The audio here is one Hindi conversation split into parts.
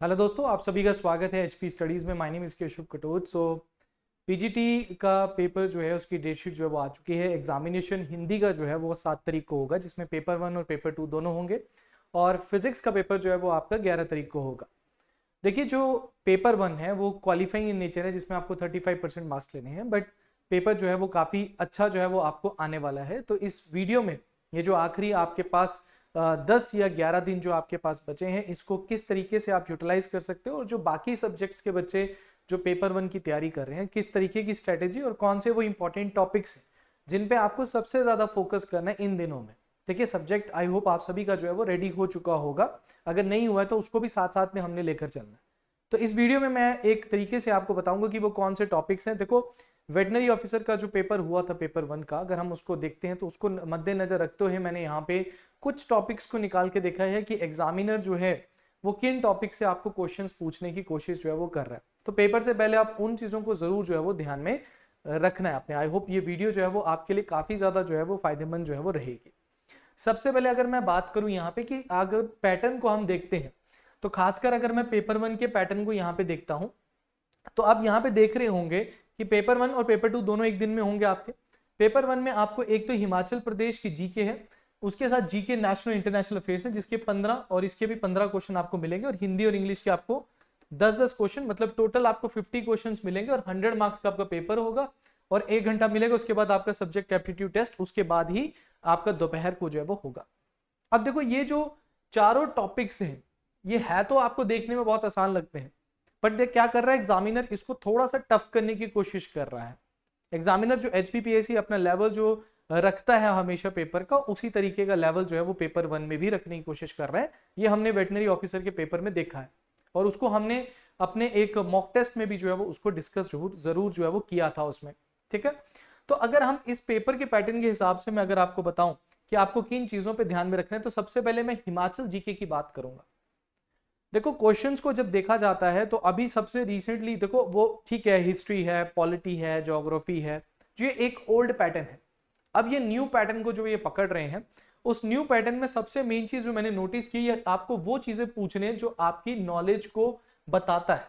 हेलो दोस्तों, आप सभी का स्वागत है एचपी स्टडीज़ में। My name is Keshav Katoch. PGT का पेपर जो है उसकी डेट शीट जो है वो आ चुकी है। एग्जामिनेशन हिंदी का जो है वो 7 तारीख को होगा, जिसमें पेपर 1 और पेपर 2 दोनों होंगे। और फिजिक्स का पेपर जो है वो आपका 11 तारीख को होगा। देखिए, जो पेपर 1 है वो क्वालिफाइंग इन नेचर है, जिसमें आपको 35% मार्क्स लेने हैं। बट पेपर जो है वो काफ़ी अच्छा जो है वो आपको आने वाला है। तो इस वीडियो में ये जो आखिरी आपके पास 10 या 11 दिन जो आपके पास बचे हैं, इसको किस तरीके से आप यूटिलाइज कर सकते हो, और जो बाकी सब्जेक्ट्स के बच्चे जो पेपर 1 की तैयारी कर रहे हैं, किस तरीके की स्ट्रेटेजी और कौन से वो इंपॉर्टेंट टॉपिक्स हैं जिन पे आपको सबसे ज़्यादा फोकस करना है इन दिनों में। देखिए, सब्जेक्ट आई होप आप सभी का जो है वो रेडी हो चुका होगा। अगर नहीं हुआ है तो उसको भी साथ साथ में हमने लेकर चलना है। तो इस वीडियो में मैं एक तरीके से आपको बताऊंगा कि वो कौन से टॉपिक्स हैं। देखो, वेटनरी ऑफिसर का जो पेपर हुआ था पेपर 1 का, अगर हम उसको देखते हैं तो उसको मद्देनजर रखते हुए मैंने यहाँ पे कुछ टॉपिक्स को निकाल के देखा है कि एग्जामिनर जो है वो किन टॉपिक से आपको क्वेश्चंस पूछने की कोशिश जो है वो कर रहा है। तो पेपर से पहले आप उन चीजों को जरूर जो है वो ध्यान में रखना है अपने। आई होप ये वीडियो जो है वो आपके लिए काफी ज्यादा जो है वो फायदेमंद जो है वो रहेगी। सबसे पहले अगर मैं बात करूं यहाँ पे कि अगर पैटर्न को हम देखते हैं, तो खासकर अगर मैं पेपर 1 के पैटर्न को यहाँ पे देखता हूं, तो आप यहाँ पे देख रहे होंगे कि पेपर 1 और पेपर 2 दोनों एक दिन में होंगे आपके। पेपर 1 में आपको एक तो हिमाचल प्रदेश की जीके है, उसके साथ जीके नेशनल इंटरनेशनल अफेयर्स है, जिसके 15 और इसके भी 15 क्वेश्चन आपको मिलेंगे। और हिंदी और इंग्लिश के आपको 10-10 क्वेश्चन, मतलब टोटल आपको 50 क्वेश्चन मिलेंगे। और 100 मार्क्स का आपका पेपर होगा और 1 घंटा मिलेगा। उसके बाद आपका सब्जेक्ट एप्टीट्यूड टेस्ट, उसके बाद ही आपका दोपहर को जो है वो होगा। अब देखो, ये जो चारों टॉपिक्स हैं, ये है तो आपको देखने में बहुत आसान लगते हैं, बट देख क्या कर रहा है एग्जामिनर, इसको थोड़ा सा टफ करने की कोशिश कर रहा है। एग्जामिनर जो एचपीपीएससी अपना लेवल जो रखता है हमेशा पेपर का, उसी तरीके का लेवल जो है वो पेपर 1 में भी रखने की कोशिश कर रहा है। ये हमने वेटनरी ऑफिसर के पेपर में देखा है, और उसको हमने अपने एक मॉक टेस्ट में भी जो है वो उसको डिस्कस जरूर जो है वो किया था उसमें। ठीक है, तो अगर हम इस पेपर के पैटर्न के हिसाब से मैं अगर आपको बताऊं कि आपको किन चीजों पे ध्यान में रखना है, तो सबसे पहले मैं हिमाचल जीके की बात करूंगा। देखो, क्वेश्चंस को जब देखा जाता है तो अभी सबसे रिसेंटली देखो, वो ठीक है, हिस्ट्री है, पॉलिटी है, ज्योग्राफी है, जो ये एक ओल्ड पैटर्न है। अब ये न्यू पैटर्न को जो ये पकड़ रहे हैं, उस न्यू पैटर्न में सबसे मेन चीज जो मैंने नोटिस की है, आपको वो चीजें पूछने जो आपकी नॉलेज को बताता है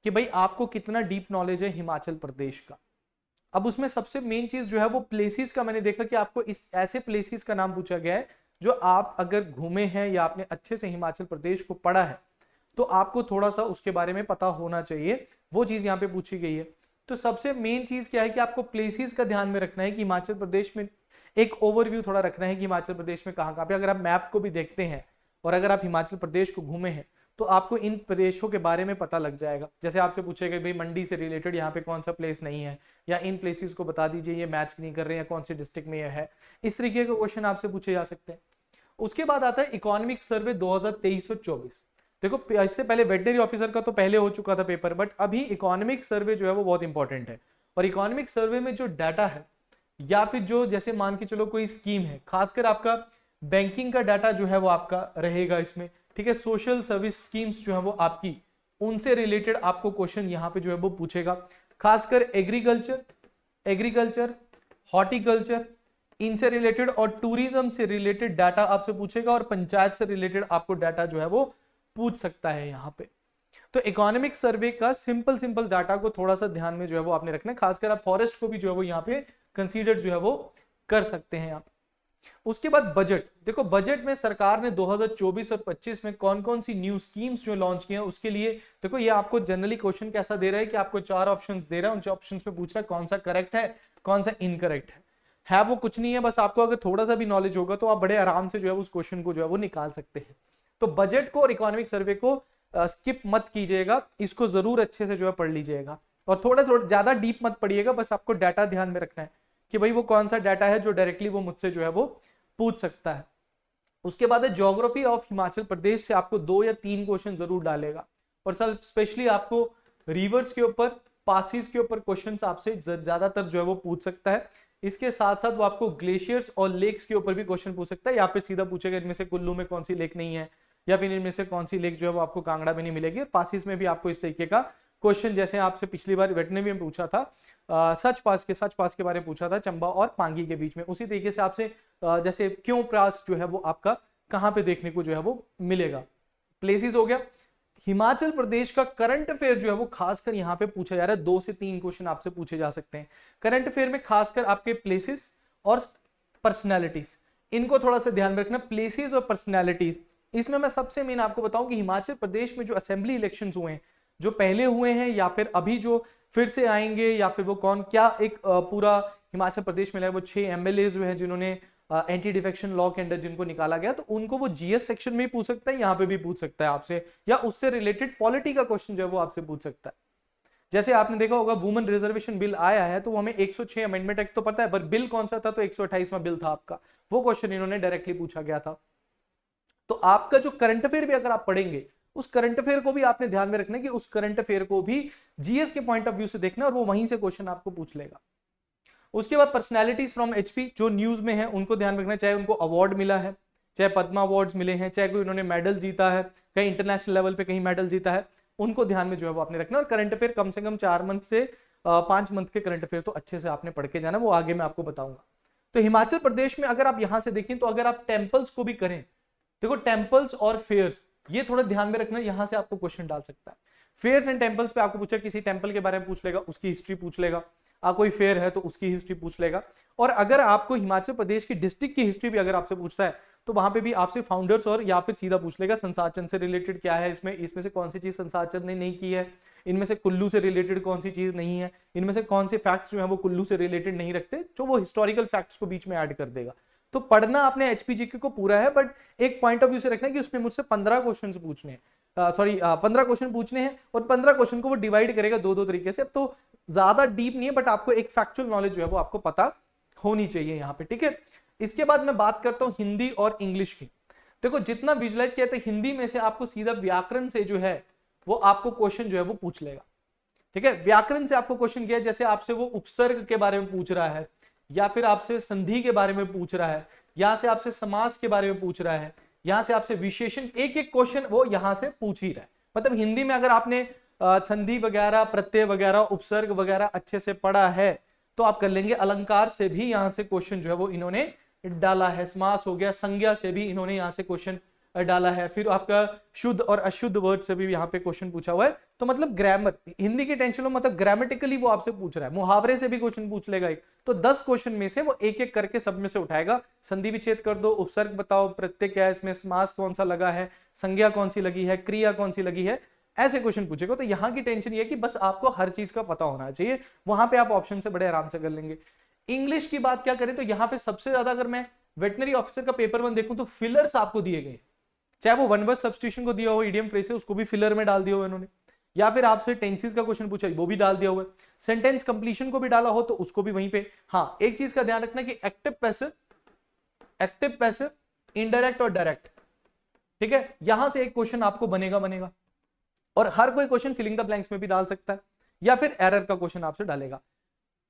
कि भाई आपको कितना डीप नॉलेज है हिमाचल प्रदेश का। अब उसमें सबसे मेन चीज जो है वो प्लेसेस का मैंने देखा कि आपको इस ऐसे प्लेसेस का नाम पूछा गया है जो आप अगर घूमे हैं या आपने अच्छे से हिमाचल प्रदेश को पढ़ा है, तो आपको थोड़ा सा उसके बारे में पता होना चाहिए। वो चीज यहाँ पे पूछी गई है। तो सबसे मेन चीज क्या है कि आपको प्लेसेस का ध्यान में रखना है कि हिमाचल प्रदेश में एक ओवरव्यू थोड़ा रखना है कि हिमाचल प्रदेश में कहाँ कहाँ पे, अगर आप मैप को भी देखते हैं और अगर आप हिमाचल प्रदेश को घूमे हैं, तो आपको इन प्रदेशों के बारे में पता लग जाएगा। जैसे आपसे पूछेगा भाई मंडी से रिलेटेड यहाँ पे कौन सा प्लेस नहीं है, या इन प्लेसेस को बता दीजिए ये मैच नहीं कर रहे हैं, कौन से डिस्ट्रिक्ट में ये है। इस तरीके के क्वेश्चन आपसे पूछे जा सकते हैं। उसके बाद आता है इकोनॉमिक सर्वे 2023-24। देखो, इससे पहले वेटनरी ऑफिसर का तो पहले हो चुका था पेपर, बट अभी इकोनॉमिक सर्वे जो है वो बहुत इंपॉर्टेंट है। और इकोनॉमिक सर्वे में जो डाटा है, या फिर जो जैसे मान के चलो कोई स्कीम है, खासकर आपका बैंकिंग का डाटा जो है वो आपका रहेगा इसमें। ठीक है, सोशल सर्विस स्कीम्स जो है वो आपकी, उनसे रिलेटेड आपको क्वेश्चन यहाँ पे जो है वो पूछेगा। खासकर एग्रीकल्चर, हॉर्टिकल्चर, इनसे रिलेटेड और टूरिज्म से रिलेटेड डाटा आपसे पूछेगा, और पंचायत से रिलेटेड आपको डाटा जो है वो पूछ सकता है यहाँ पे। तो इकोनॉमिक सर्वे का सिंपल सिंपल डाटा को थोड़ा सा ध्यान में जो है वो आपने रखना है। खासकर आप फॉरेस्ट को भी जो है वो यहाँ पे कंसीडर जो है वो कर सकते हैं आप। उसके बाद बजट। देखो, बजट में सरकार ने 2024 और 25 में कौन कौन सी न्यू स्कीम्स जो लॉन्च की हैं, उसके लिए देखो ये आपको जनरली क्वेश्चन कैसा दे रहा है कि आपको 4 ऑप्शंस दे रहा है, उन 4 ऑप्शंस में पूछ रहा है कौन सा करेक्ट है, कौन सा इनकरेक्ट है वो कुछ नहीं है, बस आपको अगर थोड़ा सा भी नॉलेज होगा तो आप बड़े आराम से जो है उस क्वेश्चन को जो है वो निकाल सकते हैं। तो बजट को और इकोनॉमिक सर्वे को स्किप मत कीजिएगा, इसको जरूर अच्छे से जो है पढ़ लीजिएगा। और थोड़ा थोड़ा ज्यादा डीप मत पढ़िएगा, बस आपको डाटा ध्यान में रखना है कि भाई वो कौन सा डाटा है जो डायरेक्टली वो मुझसे जो है वो पूछ सकता है। उसके बाद है ज्योग्राफी ऑफ हिमाचल प्रदेश से आपको 2 या 3 क्वेश्चन जरूर डालेगा, और सर स्पेशली आपको रिवर्स के ऊपर, पासिस के ऊपर क्वेश्चन आपसे ज्यादातर जो है वो पूछ सकता है। इसके साथ साथ वो आपको ग्लेशियर्स और लेक्स के ऊपर भी क्वेश्चन पूछ सकता है, या फिर सीधा पूछेगा इनमें से कुल्लू में कौन सी लेक नहीं है, या फिर इनमें से कौन सी लेक जो है वो आपको कांगड़ा में नहीं मिलेगी। और पासिस में भी आपको इस तरीके का क्वेश्चन, जैसे आपसे पिछली बार वेटनरी में पूछा था, सच पास के बारे में पूछा था, चंबा और पांगी के बीच में, उसी तरीके से आपसे जैसे क्यों प्रास जो है वो आपका कहाँ पे देखने को जो है वो मिलेगा। प्लेसेस हो गया, हिमाचल प्रदेश का करंट अफेयर जो है वो खासकर यहाँ पे पूछा जा रहा है। 2 से 3 क्वेश्चन आपसे पूछे जा सकते हैं करंट अफेयर में, खासकर आपके प्लेसेस और पर्सनैलिटीज, इनको थोड़ा सा ध्यान में रखना। प्लेसेस और पर्सनैलिटीज, इसमें मैं सबसे मेन आपको बताऊं कि हिमाचल प्रदेश में जो असेंबली इलेक्शंस हुए हैं, जो पहले हुए हैं या फिर अभी जो फिर से आएंगे, या फिर वो कौन क्या एक पूरा हिमाचल प्रदेश में वो 6 एमएलए जो हैं जिन्होंने एंटी डिफेक्शन लॉ के अंडर जिनको निकाला गया, तो उनको वो जीएस सेक्शन में ही पूछ सकता है, यहाँ पे भी पूछ सकता है आपसे, या उससे रिलेटेड पॉलिटी का क्वेश्चन जो है वो आपसे पूछ सकता है। जैसे आपने देखा होगा वुमेन रिजर्वेशन बिल आया है, तो वो हमें 106 अमेंडमेंट एक्ट तो पता है, पर बिल कौन सा था, तो 128वां बिल था आपका, वो क्वेश्चन इन्होंने डायरेक्टली पूछा गया था। तो आपका जो करंट अफेयर भी अगर आप पढ़ेंगे, उस करंट अफेयर को भी आपने ध्यान में रखना है कि उस करंट अफेयर को भी जीएस के पॉइंट ऑफ व्यू से देखना, और वो वहीं से क्वेश्चन आपको पूछ लेगा। उसके बाद पर्सनैलिटीज फ्रॉम एचपी जो न्यूज में है उनको ध्यान रखना, चाहे उनको अवार्ड मिला है, चाहे पद्मा अवार्ड्स मिले हैं, चाहे कोई उन्होंने मेडल जीता है, कहीं इंटरनेशनल लेवल पे कहीं मेडल जीता है, उनको ध्यान में जो है वो आपने रखना। और करंट अफेयर कम से कम 4 मंथ से 5 मंथ के करंट अफेयर तो अच्छे से आपने पढ़ के जाना, वो आगे मैं आपको बताऊंगा। तो हिमाचल प्रदेश में अगर आप यहां से देखें, तो अगर आप टेम्पल्स को भी करें, देखो टेम्पल्स और फेयर्स, ये थोड़ा ध्यान में रखना, यहां से आपको क्वेश्चन डाल सकता है। फेयर्स एंड टेम्पल्स पे आपको पूछा, किसी टेम्पल के बारे में पूछ लेगा, उसकी हिस्ट्री पूछ लेगा, कोई फेयर है तो उसकी हिस्ट्री पूछ लेगा। और अगर आपको हिमाचल प्रदेश की डिस्ट्रिक्ट की हिस्ट्री भी अगर आपसे पूछता है, तो वहां पे भी आपसे फाउंडर्स और या फिर सीधा पूछ लेगा संसाचन से रिलेटेड क्या है, इसमें से कौन सी चीज संसाचन ने नहीं की है, इनमें से कुल्लू से रिलेटेड कौन सी चीज नहीं है, इनमें से कौन से फैक्ट्स जो है वो कुल्लू से रिलेटेड नहीं रखते, जो वो हिस्टोरिकल फैक्ट्स को बीच में ऐड कर देगा। तो पढ़ना आपने एचपीजीके को पूरा है, बट एक पॉइंट ऑफ व्यू से रखना कि उसने मुझसे 15 क्वेश्चन पूछने हैं, 15 क्वेश्चन पूछने हैं, और 15 क्वेश्चन को वो डिवाइड करेगा 2-2 तरीके से। अब तो ज्यादा डीप नहीं है, बट आपको एक फैक्चुअल नॉलेज जो है वो आपको पता होनी चाहिए यहाँ पे, ठीक है। इसके बाद मैं बात करता हूँ हिंदी और इंग्लिश की। देखो जितना विजुलाइज किया था, हिंदी में से आपको सीधा व्याकरण से जो है वो आपको क्वेश्चन जो है वो पूछ लेगा, ठीक है। व्याकरण से आपको क्वेश्चन किया, जैसे आपसे वो उपसर्ग के बारे में पूछ रहा है, या फिर आपसे संधि के बारे में पूछ रहा है, यहां से आपसे समास के बारे में पूछ रहा है, यहां से आपसे विशेषण, एक एक क्वेश्चन वो यहां से पूछ ही रहा है। मतलब हिंदी में अगर आपने संधि वगैरह, प्रत्यय वगैरह, उपसर्ग वगैरह अच्छे से पढ़ा है तो आप कर लेंगे। अलंकार से भी यहां से क्वेश्चन जो है वो इन्होंने डाला है, समास हो गया, संज्ञा से भी इन्होंने यहां से क्वेश्चन डाला है, फिर आपका शुद्ध और अशुद्ध वर्ड से भी यहाँ पे क्वेश्चन पूछा हुआ है। तो मतलब ग्रामर, हिंदी की टेंशन लो, मतलब ग्रामेटिकली वो आपसे पूछ रहा है, मुहावरे से भी क्वेश्चन पूछ लेगा एक। तो 10 क्वेश्चन में से वो एक एक करके सब में से उठाएगा, संधि विच्छेद कर दो, उपसर्ग बताओ, प्रत्यय क्या है इसमें, समास कौन सा लगा है, संज्ञा कौन सी लगी है, क्रिया कौन सी लगी है, ऐसे क्वेश्चन पूछेगा। तो यहाँ की टेंशन ये है कि बस आपको हर चीज का पता होना चाहिए, वहां पे आप ऑप्शन से बड़े आराम से कर लेंगे। इंग्लिश की बात क्या करें, तो यहाँ पे सबसे ज्यादा अगर मैं वेटनरी ऑफिसर का पेपर 1 देखूं, तो फिलर्स आपको दिए गए, चाहे वो वन वर्ड सब्स्टिट्यूशन को दिया हो, इडियम फ्रेज उसको भी फिलर में डाल दिया हुआ इन्होंने, या फिर आपसे टेंसेस का क्वेश्चन पूछा वो भी डाल दिया हुआ है, सेंटेंस कंप्लीशन को भी डाला हो तो उसको भी वहीं पे। हाँ, एक चीज का ध्यान रखना कि एक्टिव पैसिव, इनडायरेक्ट और डायरेक्ट, ठीक है, यहां से एक क्वेश्चन आपको बनेगा, और हर कोई क्वेश्चन फिलिंग द ब्लैंक्स में भी डाल सकता है, या फिर एरर का क्वेश्चन आपसे डालेगा।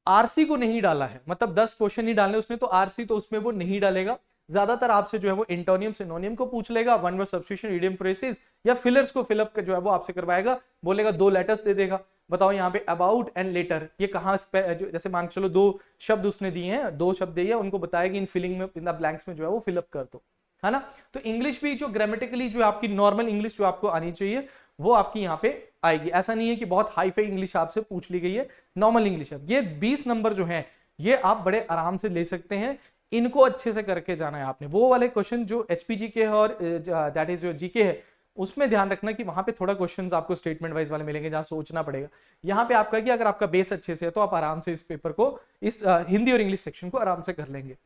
आरसी को नहीं डाला है, मतलब 10 क्वेश्चन नहीं डालने उसने, तो आरसी तो उसमें वो नहीं डालेगा। ज्यादातर आपसे जो है वो इंटोनियम सिनोनियम को पूछ लेगा, one word substitution, idiom phrases, या फिलर्स को फिलअप जो है वो आपसे करवाएगा, बोलेगा 2 लेटर्स दे देगा, बताओ यहाँ पे अबाउट एंड लेटर ये कहाँ, जैसे मान के चलो 2 शब्द उसने दिए हैं, 2 शब्द दिए हैं, उनको बताया कि इन फिलिंग में, इन द ब्लैंक्स में जो है वो फिलअप कर दो, है ना। तो इंग्लिश भी जो ग्रामेटिकली जो आपकी नॉर्मल इंग्लिश जो आपको आनी चाहिए वो आपकी यहाँ पे आएगी। ऐसा नहीं है कि बहुत हाई फाई इंग्लिश आपसे पूछ ली गई है, नॉर्मल इंग्लिश है। ये 20 नंबर जो है ये आप बड़े आराम से ले सकते हैं, इनको अच्छे से करके जाना है आपने। वो वाले क्वेश्चन जो एचपीजी के है और दैट इज जो जीके है, उसमें ध्यान रखना कि वहां पे थोड़ा क्वेश्चंस आपको स्टेटमेंट वाइज वाले मिलेंगे जहां सोचना पड़ेगा। यहाँ पे आपका कि अगर आपका बेस अच्छे से है तो आप आराम से इस पेपर को, इस हिंदी और इंग्लिश सेक्शन को आराम से कर लेंगे।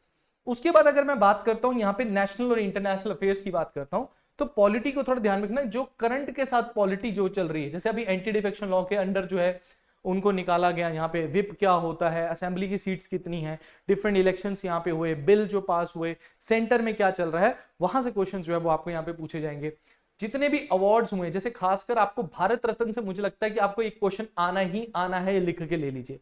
उसके बाद अगर मैं बात करता हूँ यहाँ पे नेशनल और इंटरनेशनल अफेयर्स की बात करता हूँ, तो पॉलिटी को थोड़ा ध्यान रखना, जो करंट के साथ पॉलिटी जो चल रही है, जैसे अभी एंटी डिफेक्शन लॉ के अंडर जो है उनको निकाला गया, यहाँ पे विप क्या होता है, असेंबली की सीट्स कितनी है, डिफरेंट इलेक्शंस यहाँ पे हुए, बिल जो पास हुए, सेंटर में क्या चल रहा है, वहां से क्वेश्चन जो है वो आपको यहाँ पे पूछे जाएंगे। जितने भी अवार्ड्स हुए, जैसे खासकर आपको भारत रत्न से मुझे लगता है कि आपको एक क्वेश्चन आना ही आना है, ये लिख के ले लीजिए।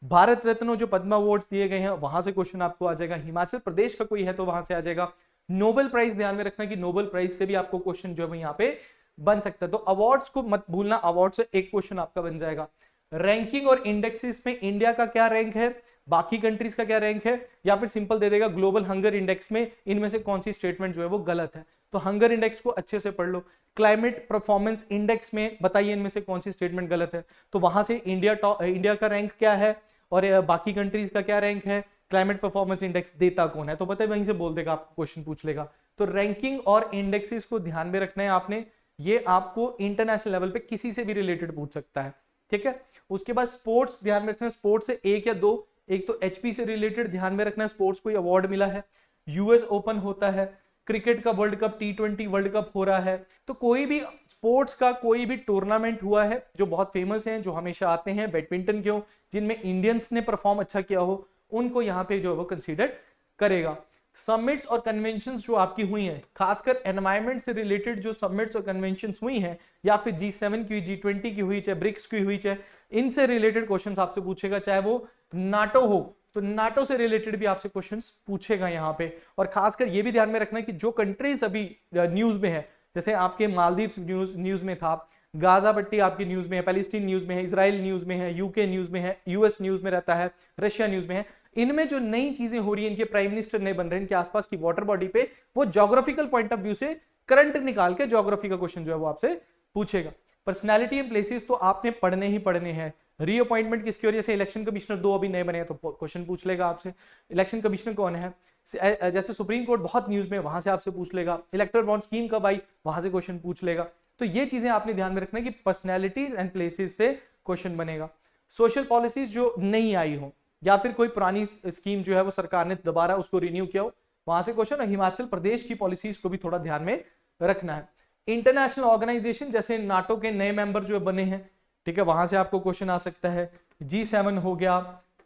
भारत रत्न जो पद्मा अवार्ड्स दिए गए हैं वहां से क्वेश्चन आपको आ जाएगा, हिमाचल प्रदेश का कोई है तो वहां से आ जाएगा। नोबेल प्राइज ध्यान में रखना कि नोबेल प्राइज से भी आपको क्वेश्चन जो है यहाँ पे बन सकता है। तो अवार्ड्स को मत भूलना, अवार्ड से एक क्वेश्चन आपका बन जाएगा। रैंकिंग और इंडेक्सेस में इंडिया का क्या रैंक है, बाकी कंट्रीज का क्या रैंक है, या फिर सिंपल दे देगा ग्लोबल हंगर इंडेक्स में इनमें से कौन सी स्टेटमेंट जो है वो गलत है। तो हंगर इंडेक्स को अच्छे से पढ़ लो। क्लाइमेट परफॉर्मेंस इंडेक्स में बताइए इनमें से कौन सी स्टेटमेंट गलत है। तो वहां से इंडिया का रैंक क्या है और बाकी कंट्रीज का क्या रैंक है, क्लाइमेट परफॉर्मेंस इंडेक्स देता कौन है, तो पता है वहीं से बोल देगा, आपको क्वेश्चन पूछ लेगा। तो रैंकिंग और इंडेक्सेस को ध्यान में रखना है आपने, ये आपको इंटरनेशनल लेवल पे किसी से भी रिलेटेड पूछ सकता है, ठीक है। उसके बाद स्पोर्ट्स ध्यान में रखना है, स्पोर्ट्स से एक या दो, एक तो एचपी से रिलेटेड ध्यान में रखना है, स्पोर्ट्स कोई अवार्ड मिला है, यूएस ओपन होता है, क्रिकेट का world cup, T20 world cup हो रहा है, तो कोई भी स्पोर्ट्स का कोई भी टूर्नामेंट हुआ है जो बहुत फेमस है, जो हमेशा आते हैं, बैडमिंटन के हो, जिनमें इंडियंस ने परफॉर्म अच्छा किया हो, उनको यहाँ पे जो है वो कंसीडर करेगा। समिट्स और कन्वेंशंस जो आपकी हुई हैं, खासकर एनवायरमेंट से रिलेटेड जो समिट्स और कन्वेंशंस हुई हैं, या फिर G7 की, G20 की हुई, चाहे ब्रिक्स की हुई, चाहे इनसे रिलेटेड क्वेश्चंस आपसे पूछेगा, चाहे वो नाटो हो तो नाटो से रिलेटेड भी आपसे क्वेश्चंस पूछेगा यहाँ पे। और खासकर ये भी ध्यान में रखना कि जो कंट्रीज अभी न्यूज में है, जैसे आपके मालदीव्स न्यूज में था, गाजा पट्टी आपकी न्यूज में है, पैलेस्टीन न्यूज में है, इजराइल न्यूज में है, यूके न्यूज में है, यूएस न्यूज में रहता है, रशिया न्यूज में है। इनमें जो नई चीजें हो रही है, इनके प्राइम मिनिस्टर नए बन रहे हैं, इनके आसपास की वाटर बॉडी पे वो ज्योग्राफिकल पॉइंट ऑफ व्यू से करंट निकाल के ज्योग्राफी का क्वेश्चन जो है वो आपसे पूछेगा। पर्सनैलिटी एंड प्लेसेस तो आपने पढ़ने ही पढ़ने हैं। रीअपॉइंटमेंट किसकी और जैसे इलेक्शन कमिश्नर 2 अभी नए बने हैं तो क्वेश्चन पूछ लेगा आपसे, इलेक्शन कमिश्नर कौन है। जैसे सुप्रीम कोर्ट बहुत न्यूज में, वहां से आपसे पूछ लेगा। इलेक्टोरल बॉन्ड स्कीम कब आई, वहां से क्वेश्चन पूछ लेगा। तो ये चीजें आपने ध्यान में रखना है कि पर्सनैलिटी एंड प्लेसेस से क्वेश्चन बनेगा। सोशल पॉलिसीज जो नई आई हो या फिर कोई पुरानी स्कीम जो है वो सरकार ने दोबारा उसको रिन्यू किया हो, वहां से क्वेश्चन। और हिमाचल प्रदेश की पॉलिसीज को भी थोड़ा ध्यान में रखना है। इंटरनेशनल ऑर्गेनाइजेशन जैसे नाटो के नए मेंबर जो बने हैं, ठीक है, वहां से आपको क्वेश्चन आ सकता है। G7 हो गया,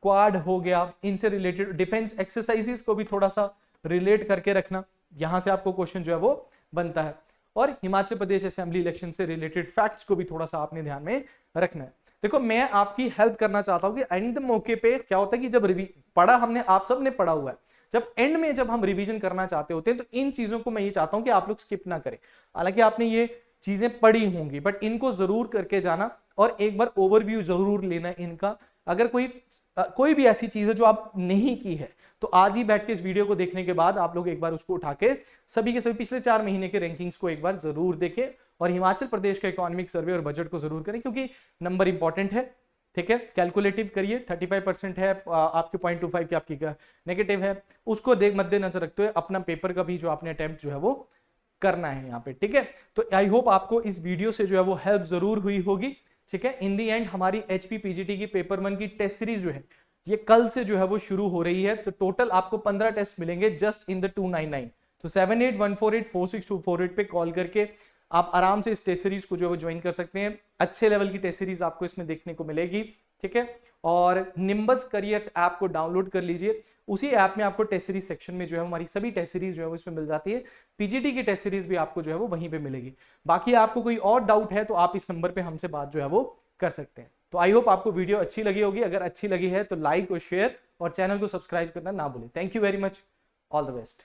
क्वाड हो गया, इनसे रिलेटेड डिफेंस एक्सरसाइजेस को भी थोड़ा सा रिलेट करके रखना, यहां से आपको क्वेश्चन जो है वो बनता है। और हिमाचल प्रदेश असेंबली इलेक्शन से रिलेटेड फैक्ट्स को भी थोड़ा सा आपने ध्यान में रखना है। देखो मैं आपकी हेल्प करना चाहता हूं कि एंड मौके पे क्या होता है कि जब पढ़ा हमने, आप सब ने पढ़ा हुआ है, जब एंड में जब हम रिवीजन करना चाहते होते हैं तो इन चीजों को मैं ये चाहता हूं कि आप लोग स्किप ना करें। हालांकि आपने ये चीजें पढ़ी होंगी बट इनको जरूर करके जाना और एक बार ओवरव्यू जरूर लेना इनका। अगर कोई भी ऐसी चीज है जो आप नहीं की है तो आज ही बैठ के इस वीडियो को देखने के बाद आप लोग एक बार उसको उठा के सभी के सभी पिछले 4 महीने के रैंकिंग्स को एक बार जरूर देखें और हिमाचल प्रदेश का इकोनॉमिक सर्वे और बजट को जरूर करें, क्योंकि नंबर इंपॉर्टेंट है, ठीक है। कैलकुलेटिव करिए, 35% है आपके, 0.25 की आपकी नेगेटिव है, उसको मद्देनजर रखते हुए अपना पेपर का भी जो आपने अटेम्प्ट जो है वो करना है यहाँ पे, ठीक है। तो आई होप आपको इस वीडियो से जो है वो हेल्प जरूर हुई होगी, ठीक है। इन दी एंड हमारी HP PGT की पेपर 1 की टेस्ट सीरीज जो है ये कल से जो है वो शुरू हो रही है। तो टोटल आपको 15 टेस्ट मिलेंगे जस्ट इन द 299। तो 7814846248 पे कॉल करके आप आराम से इस टेस्ट सीरीज को जो है वो ज्वाइन कर सकते हैं। अच्छे लेवल की टेस्ट सीरीज आपको इसमें देखने को मिलेगी, ठीक है। और निम्बस करियर्स ऐप को डाउनलोड कर लीजिए, उसी ऐप में आपको टेस्ट सीरीज सेक्शन में जो है हमारी सभी टेस्ट सीरीज जो है वो इसमें मिल जाती है। PGT की टेस्ट सीरीज भी आपको जो है वो वहीं पे मिलेगी। बाकी आपको कोई और डाउट है तो आप इस नंबर पे हमसे बात जो है वो कर सकते हैं। तो आई होप आपको वीडियो अच्छी लगी होगी, अगर अच्छी लगी है तो लाइक और शेयर और चैनल को सब्सक्राइब करना ना भूलें। Thank you very much, all the best.